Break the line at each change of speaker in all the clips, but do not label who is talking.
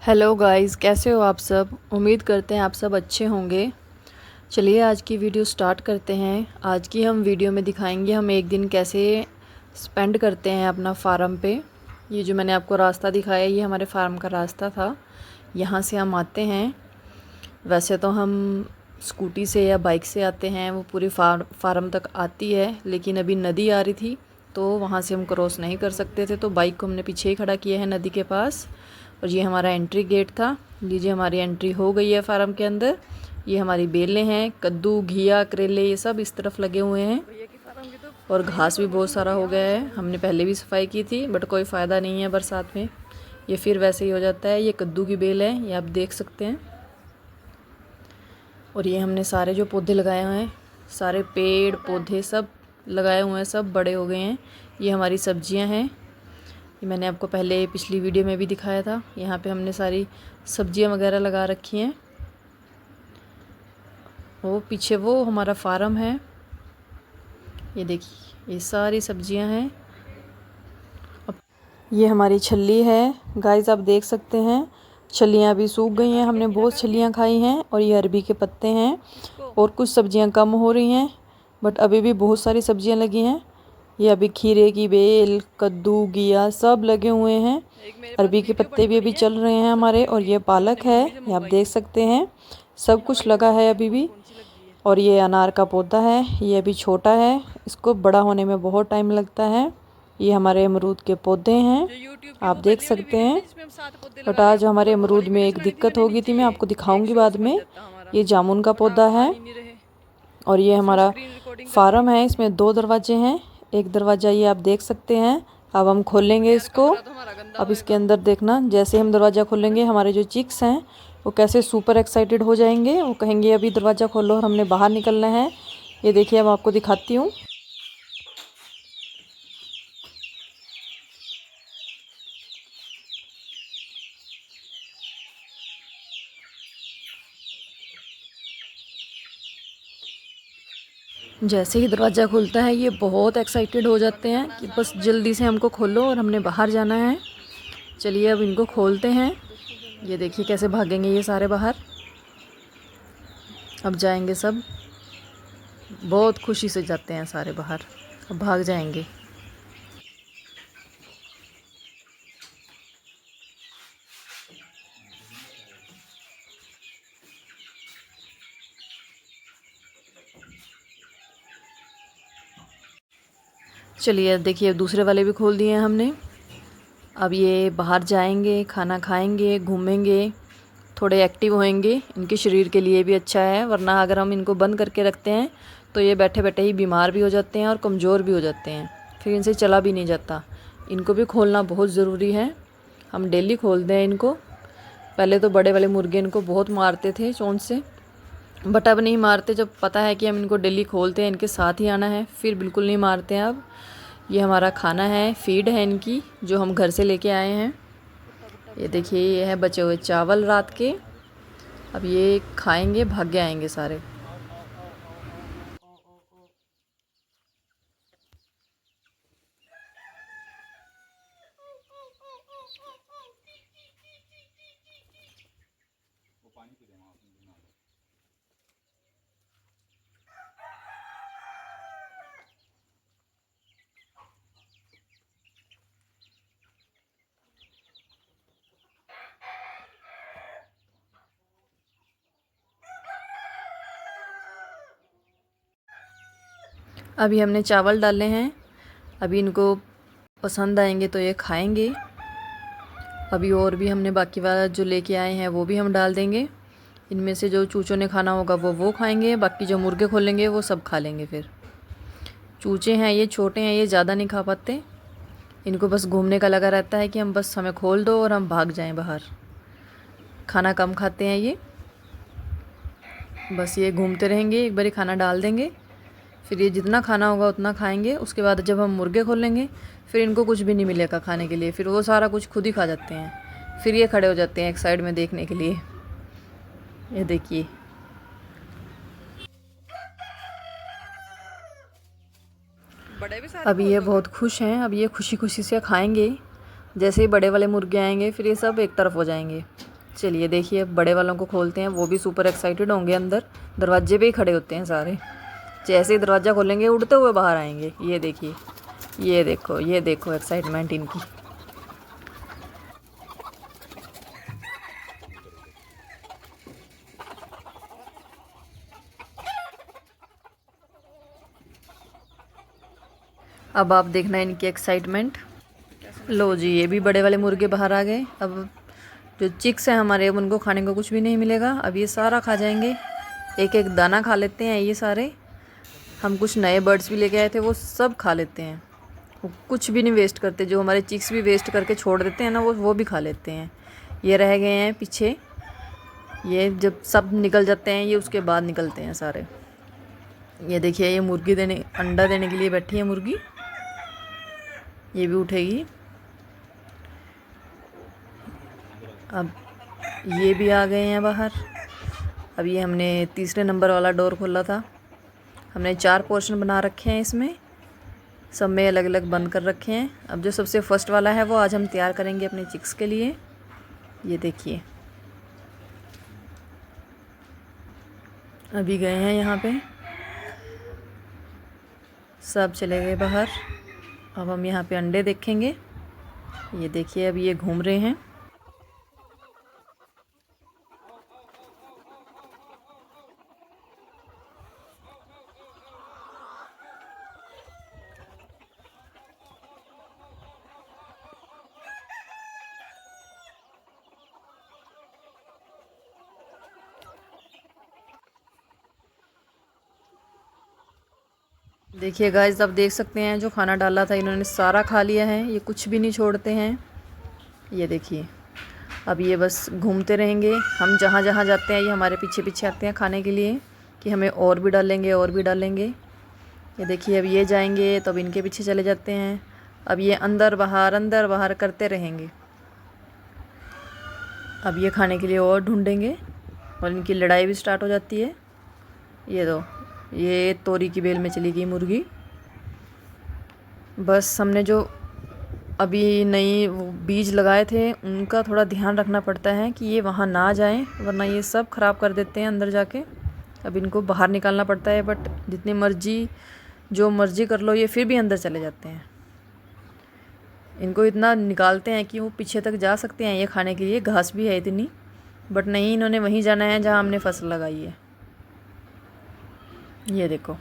Hello guys, कैसे हो आप सब। उम्मीद करते हैं आप सब अच्छे होंगे। चलिए आज की वीडियो स्टार्ट करते हैं। आज की हम वीडियो में दिखाएंगे हम एक दिन कैसे स्पेंड करते हैं अपना फार्म पे। ये जो मैंने आपको रास्ता दिखाया ये हमारे फार्म का रास्ता था। यहाँ से हम आते हैं। वैसे तो हम स्कूटी से या बाइक से आते हैं, वो पूरी फार्म तक आती है, लेकिन अभी नदी आ रही थी तो वहाँ से हम क्रॉस नहीं कर सकते थे, तो बाइक को हमने पीछे ही खड़ा किया है नदी के पास। और ये हमारा एंट्री गेट था। लीजिए हमारी एंट्री हो गई है फार्म के अंदर। ये हमारी बेलें हैं, कद्दू, घिया, करेले ये सब इस तरफ लगे हुए हैं। और घास भी बहुत सारा हो गया है। हमने पहले भी सफाई की थी बट कोई फ़ायदा नहीं है बरसात में, ये फिर वैसे ही हो जाता है। ये कद्दू की बेल है, ये आप देख सकते हैं। और ये हमने सारे जो पौधे लगाए हुए हैं, सारे पेड़ पौधे सब लगाए हुए हैं, सब बड़े हो गए हैं। ये हमारी सब्जियां हैं, ये मैंने आपको पहले पिछली वीडियो में भी दिखाया था। यहाँ पे हमने सारी सब्जियां वगैरह लगा रखी हैं। वो पीछे वो हमारा फार्म है, ये देखिए ये सारी सब्जियां हैं। अब ये हमारी छल्ली है गाइस, आप देख सकते हैं। छलियाँ अभी सूख गई हैं, हमने बहुत छलियाँ खाई हैं। और ये अरबी के पत्ते हैं। और कुछ सब्जियां कम हो रही हैं बट अभी भी बहुत सारी सब्जियां लगी हैं। ये अभी खीरे की बेल, कद्दू, घिया सब लगे हुए हैं। अरबी के पत्ते भी अभी चल रहे हैं हमारे। और ये पालक है, ये आप देख सकते हैं। सब कुछ लगा है अभी भी। और ये अनार का पौधा है, ये अभी छोटा है, इसको बड़ा होने में बहुत टाइम लगता है। ये हमारे अमरूद के पौधे हैं, आप देख सकते हैं। बट आज हमारे अमरूद में एक दिक्कत हो गई थी, मैं आपको दिखाऊंगी बाद में। ये जामुन का पौधा है। और ये हमारा फार्म है, इसमें 2 दरवाजे हैं। एक दरवाज़ा ये आप देख सकते हैं। अब हम खोलेंगे इसको। अब इसके अंदर देखना, जैसे हम दरवाज़ा खोलेंगे हमारे जो चिक्स हैं वो कैसे सुपर एक्साइटेड हो जाएंगे। वो कहेंगे अभी दरवाज़ा खोलो और हमने बाहर निकलना है। ये देखिए अब आपको दिखाती हूँ। जैसे ही दरवाज़ा खुलता है ये बहुत एक्साइटेड हो जाते हैं कि बस जल्दी से हमको खोलो और हमने बाहर जाना है। चलिए अब इनको खोलते हैं। ये देखिए कैसे भागेंगे ये सारे बाहर। अब जाएंगे सब, बहुत खुशी से जाते हैं सारे बाहर, अब भाग जाएंगे। चलिए देखिए दूसरे वाले भी खोल दिए हैं हमने। अब ये बाहर जाएंगे, खाना खाएंगे, घूमेंगे, थोड़े एक्टिव होएंगे। इनके शरीर के लिए भी अच्छा है, वरना अगर हम इनको बंद करके रखते हैं तो ये बैठे बैठे ही बीमार भी हो जाते हैं और कमज़ोर भी हो जाते हैं, फिर इनसे चला भी नहीं जाता। इनको भी खोलना बहुत ज़रूरी है, हम डेली खोलते हैं इनको। पहले तो बड़े वाले मुर्गे इनको बहुत मारते थे चोंच से, बट अब नहीं मारते। जब पता है कि हम इनको डेली खोलते हैं, इनके साथ ही आना है, फिर बिल्कुल नहीं मारते हैं अब। ये हमारा खाना है, फीड है इनकी जो हम घर से लेके आए हैं। ये देखिए ये है बचे हुए चावल रात के। अब ये खाएंगे, भाग आएंगे सारे। अभी हमने चावल डाले हैं, अभी इनको पसंद आएंगे तो ये खाएंगे। अभी और भी हमने बाकी वाला जो लेके आए हैं वो भी हम डाल देंगे। इनमें से जो चूचों ने खाना होगा वो खाएंगे, बाकी जो मुर्गे खोलेंगे वो सब खा लेंगे। फिर चूचे हैं, ये छोटे हैं, ये ज़्यादा नहीं खा पाते। इनको बस घूमने का लगा रहता है कि हम बस हमें खोल दो और हम भाग जाएं बाहर। खाना कम खाते हैं ये, बस ये घूमते रहेंगे। एक बारी खाना डाल देंगे, फिर ये जितना खाना होगा उतना खाएंगे। उसके बाद जब हम मुर्गे खोलेंगे फिर इनको कुछ भी नहीं मिलेगा खाने के लिए, फिर वो सारा कुछ खुद ही खा जाते हैं। फिर ये खड़े हो जाते हैं एक साइड में देखने के लिए। ये देखिए अभी ये बहुत खुश हैं, अब ये खुशी खुशी से खाएंगे। जैसे ही बड़े वाले मुर्गे आएंगे फिर ये सब एक तरफ हो जाएंगे। चलिए देखिए, अब बड़े वालों को खोलते हैं। वो भी सुपर एक्साइटेड होंगे, अंदर दरवाजे पे ही खड़े होते हैं सारे। जैसे ही दरवाज़ा खोलेंगे उड़ते हुए बाहर आएंगे। ये देखिए, ये देखो एक्साइटमेंट इनकी। अब आप देखना इनकी एक्साइटमेंट। लो जी, ये भी बड़े वाले मुर्गे बाहर आ गए। अब जो चिक्स हैं हमारे, अब उनको खाने को कुछ भी नहीं मिलेगा। अब ये सारा खा जाएंगे, एक एक दाना खा लेते हैं ये सारे। हम कुछ नए बर्ड्स भी लेके आए थे, वो सब खा लेते हैं, वो कुछ भी नहीं वेस्ट करते। जो हमारे चिक्स भी वेस्ट करके छोड़ देते हैं ना, वो भी खा लेते हैं। ये रह गए हैं पीछे, ये जब सब निकल जाते हैं ये उसके बाद निकलते हैं सारे। ये देखिए, ये मुर्गी अंडा देने के लिए बैठी है मुर्गी। ये भी उठेगी। अब ये भी आ गए हैं बाहर। अब ये हमने तीसरे नंबर वाला डोर खोला था। हमने 4 पोर्शन बना रखे हैं, इसमें सब में अलग अलग बंद कर रखे हैं। अब जो सबसे फर्स्ट वाला है वो आज हम तैयार करेंगे अपने चिक्स के लिए। ये देखिए, अभी गए हैं यहाँ पे, सब चले गए बाहर। अब हम यहाँ पे अंडे देखेंगे। ये देखिए, अभी ये घूम रहे हैं। देखिए गाइस, अब देख सकते हैं जो खाना डाला था इन्होंने सारा खा लिया है। ये कुछ भी नहीं छोड़ते हैं। ये देखिए, अब ये बस घूमते रहेंगे। हम जहाँ जहाँ जाते हैं ये हमारे पीछे पीछे आते हैं खाने के लिए, कि हमें और भी डालेंगे और भी डालेंगे। ये देखिए, अब ये जाएंगे तो अब इनके पीछे चले जाते हैं। अब ये अंदर बाहर करते रहेंगे। अब ये खाने के लिए और ढूंढेंगे और इनकी लड़ाई भी स्टार्ट हो जाती है। ये तोरी की बेल में चली गई मुर्गी। बस हमने जो अभी नई वो बीज लगाए थे उनका थोड़ा ध्यान रखना पड़ता है कि ये वहाँ ना जाएं, वरना ये सब ख़राब कर देते हैं अंदर जाके। अब इनको बाहर निकालना पड़ता है, बट जितनी मर्जी जो मर्जी कर लो ये फिर भी अंदर चले जाते हैं। इनको इतना निकालते हैं कि वो पीछे तक जा सकते हैं ये खाने के लिए, घास भी है इतनी, बट नहीं, इन्होंने वहीं जाना है जहाँ हमने फसल लगाई है। ये देखो,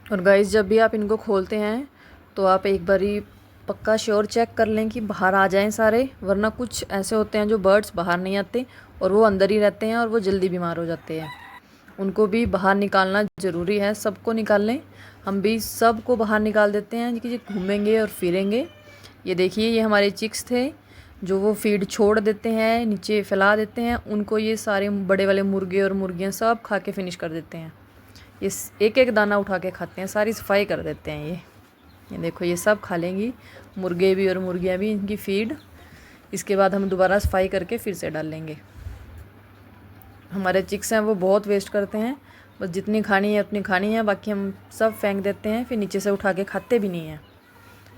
और गाइस जब भी आप इनको खोलते हैं तो आप एक बारी पक्का श्योर चेक कर लें कि बाहर आ जाएं सारे, वरना कुछ ऐसे होते हैं जो बर्ड्स बाहर नहीं आते और वो अंदर ही रहते हैं और वो जल्दी बीमार हो जाते हैं। उनको भी बाहर निकालना ज़रूरी है, सबको निकाल लें। हम भी सबको बाहर निकाल देते हैं कि घूमेंगे और फिरेंगे। ये देखिए, ये हमारे चिक्स थे जो वो फीड छोड़ देते हैं, नीचे फैला देते हैं, उनको ये सारे बड़े वाले मुर्गे और मुर्गियाँ सब खा के फिनिश कर देते हैं। ये एक एक दाना उठा के खाते हैं, सारी सफाई कर देते हैं। ये देखो, ये सब खा लेंगी, मुर्गे भी और मुर्गियाँ भी, इनकी फीड। इसके बाद हम दोबारा सफाई करके फिर से डाल लेंगे। हमारे चिक्स हैं वो बहुत वेस्ट करते हैं, बस जितनी खानी है उतनी खानी है, बाकी हम सब फेंक देते हैं, फिर नीचे से उठा के खाते भी नहीं हैं।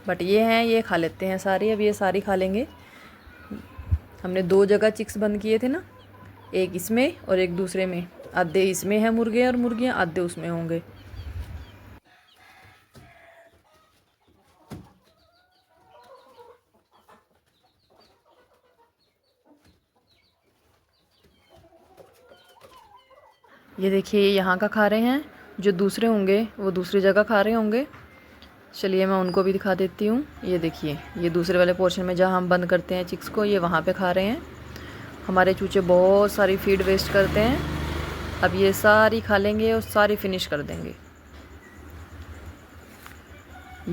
बट ये हैं, ये खा लेते हैं सारी। अब ये सारी खा लेंगे। हमने 2 जगह चिक्स बंद किए थे ना, एक इसमें और एक दूसरे में। आधे इसमें है मुर्गे और मुर्गियाँ, आधे उसमें होंगे। ये देखिए, यहाँ का खा रहे हैं, जो दूसरे होंगे वो दूसरी जगह खा रहे होंगे। चलिए मैं उनको भी दिखा देती हूँ। ये देखिए, ये दूसरे वाले पोर्शन में जहाँ हम बंद करते हैं चिक्स को, ये वहाँ पे खा रहे हैं। हमारे चूचे बहुत सारी फीड वेस्ट करते हैं। अब ये सारी खा लेंगे और सारी फिनिश कर देंगे।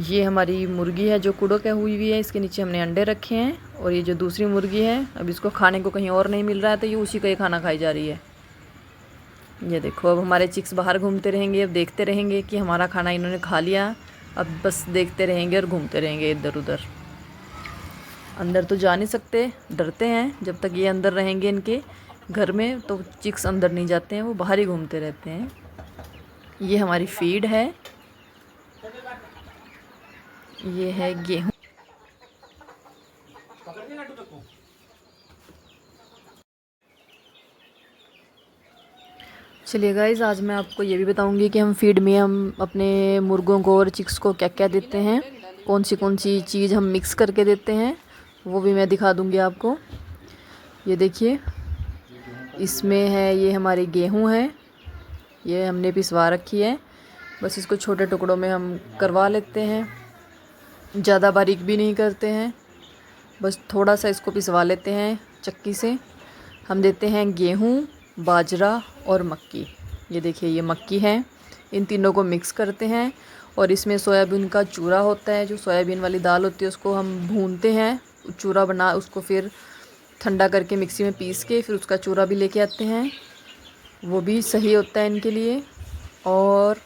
ये हमारी मुर्गी है जो कुड़ो क्या हुई है, इसके नीचे हमने अंडे रखे हैं। और ये जो दूसरी मुर्गी है, अब इसको खाने को कहीं और नहीं मिल रहा है तो ये उसी का ही खाना खाई जा रही है। ये देखो, अब हमारे चिक्स बाहर घूमते रहेंगे। अब देखते रहेंगे कि हमारा खाना इन्होंने खा लिया। अब बस देखते रहेंगे और घूमते रहेंगे इधर उधर। अंदर तो जा नहीं सकते, डरते हैं। जब तक ये अंदर रहेंगे इनके घर में तो चिक्स अंदर नहीं जाते हैं, वो बाहर ही घूमते रहते हैं। ये हमारी फीड है, ये है गेहूँ। चलिए गाइज़, आज मैं आपको ये भी बताऊंगी कि हम फीड में हम अपने मुर्गों को और चिक्स को क्या क्या देते हैं, कौन सी चीज़ हम मिक्स करके देते हैं, वो भी मैं दिखा दूंगी आपको। ये देखिए, इसमें है, ये हमारी गेहूं है, ये हमने पिसवा रखी है। बस इसको छोटे टुकड़ों में हम करवा लेते हैं, ज़्यादा बारीक भी नहीं करते हैं, बस थोड़ा सा इसको पिसवा लेते हैं चक्की से। हम देते हैं गेहूं, बाजरा और मक्की। ये देखिए, ये मक्की है, इन तीनों को मिक्स करते हैं और इसमें सोयाबीन का चूरा होता है, जो सोयाबीन वाली दाल होती है उसको हम भूनते हैं, चूरा बना उसको फिर ठंडा करके मिक्सी में पीस के फिर उसका चूरा भी लेके आते हैं, वो भी सही होता है इनके लिए। और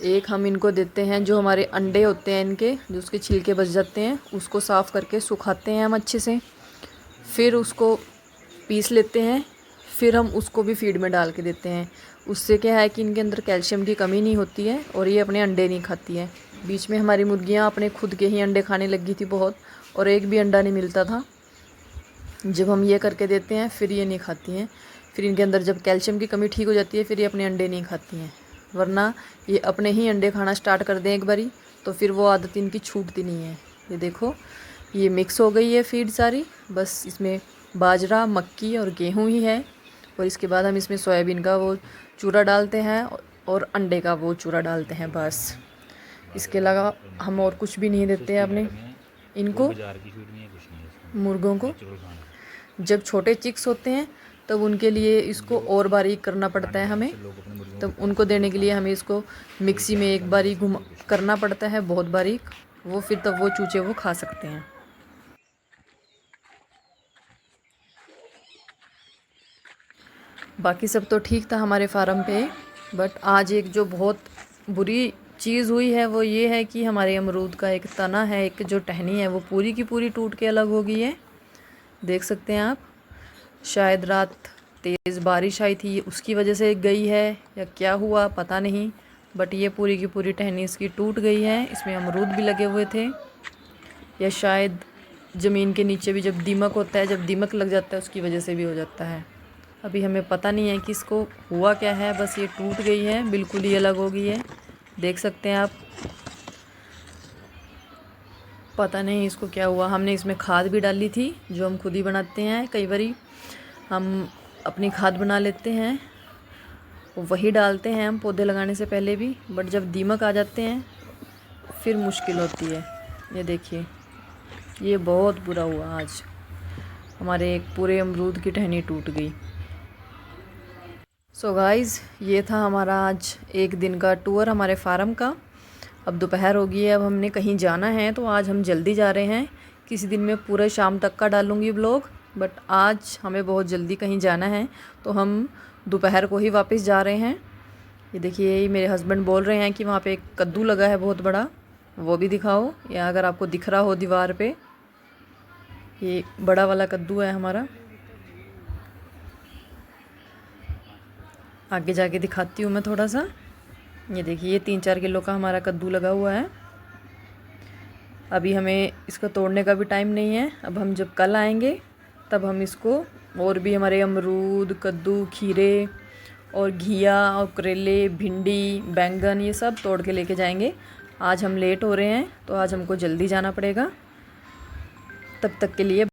एक हम इनको देते हैं जो हमारे अंडे होते हैं इनके, जो उसके छिलके बच जाते हैं, उसको साफ़ करके सुखाते हैं हम अच्छे से, फिर उसको पीस लेते हैं, फिर हम उसको भी फीड में डाल के देते हैं। उससे क्या है कि इनके अंदर कैल्शियम की कमी नहीं होती है और ये अपने अंडे नहीं खाती है। बीच में हमारी मुर्गियां अपने खुद के ही अंडे खाने लगी थी बहुत, और एक भी अंडा नहीं मिलता था। जब हम ये करके देते हैं फिर ये नहीं खाती हैं, फिर इनके अंदर जब कैल्शियम की कमी ठीक हो जाती है फिर ये अपने अंडे नहीं खाती हैं, वरना ये अपने ही अंडे खाना स्टार्ट कर दें एक बारी तो फिर वो आदत इनकी छूटती नहीं है। ये देखो, ये मिक्स हो गई है फीड सारी, बस इसमें बाजरा, मक्की और गेहूँ ही है, और इसके बाद हम इसमें सोयाबीन का वो चूरा डालते हैं और अंडे का वो चूरा डालते हैं, बस। इसके अलावा हम और कुछ भी नहीं देते हैं अपने इनको मुर्गों को। जब छोटे चिक्स होते हैं तब उनके लिए इसको और बारीक करना पड़ता है हमें, तब उनको देने के लिए हमें इसको मिक्सी में एक बारी घुमा करना पड़ता है बहुत बारीक, वो फिर तब वो चूचे वो खा सकते हैं। बाकी सब तो ठीक था हमारे फार्म पे, बट आज एक जो बहुत बुरी चीज़ हुई है वो ये है कि हमारे अमरूद का एक तना है, एक जो टहनी है वो पूरी की पूरी टूट के अलग हो गई है। देख सकते हैं आप, शायद रात तेज़ बारिश आई थी उसकी वजह से गई है या क्या हुआ पता नहीं, बट ये पूरी की पूरी टहनी इसकी टूट गई है। इसमें अमरूद भी लगे हुए थे, या शायद ज़मीन के नीचे भी जब दीमक होता है, जब दीमक लग जाता है उसकी वजह से भी हो जाता है। अभी हमें पता नहीं है कि इसको हुआ क्या है, बस ये टूट गई है, बिल्कुल ही अलग हो गई है। देख सकते हैं आप, पता नहीं इसको क्या हुआ। हमने इसमें खाद भी डाली थी जो हम खुद ही बनाते हैं, कई बारी हम अपनी खाद बना लेते हैं, वही डालते हैं हम पौधे लगाने से पहले भी, बट जब दीमक आ जाते हैं फिर मुश्किल होती है। ये देखिए, ये बहुत बुरा हुआ आज, हमारे एक पूरे अमरूद की टहनी टूट गई। सो गाइज़, ये था हमारा आज एक दिन का टूर हमारे फार्म का। अब दोपहर हो गई है, अब हमने कहीं जाना है तो आज हम जल्दी जा रहे हैं। किसी दिन मैं पूरे शाम तक का डालूँगी ब्लॉग, बट आज हमें बहुत जल्दी कहीं जाना है तो हम दोपहर को ही वापस जा रहे हैं। ये देखिए, मेरे हस्बैंड बोल रहे हैं कि वहाँ पे एक कद्दू लगा है बहुत बड़ा, वो भी दिखाओ, या अगर आपको दिख रहा हो दीवार पे, ये बड़ा वाला कद्दू है हमारा। आगे जाके दिखाती हूँ मैं थोड़ा सा। ये देखिए, ये 3-4 किलो का हमारा कद्दू लगा हुआ है। अभी हमें इसको तोड़ने का भी टाइम नहीं है, अब हम जब कल आएंगे तब हम इसको, और भी हमारे अमरूद, कद्दू, खीरे और घिया और करेले, भिंडी, बैंगन, ये सब तोड़ के लेके जाएंगे। आज हम लेट हो रहे हैं तो आज हमको जल्दी जाना पड़ेगा। तब तक के लिए